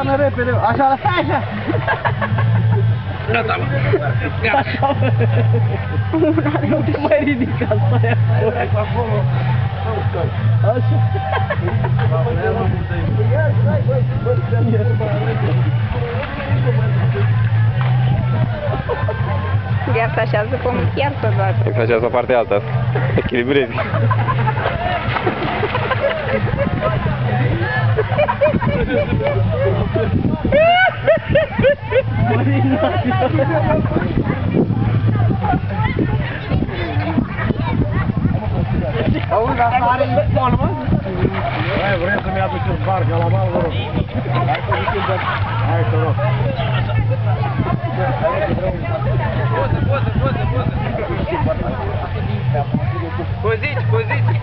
Repede, așa, stai așa! Gata, mă. Gata. Așa, mă. Nu te mai ridica, stai acolo. Așa. Iar se așează pământ, iar se bate. Se așează o parte alta. Echilibrezi. Auzi, asta are pol, mă? Hai, vrem să-mi aduceți barca la mal, vă rog. Hai, te rog. Poziți, poziți.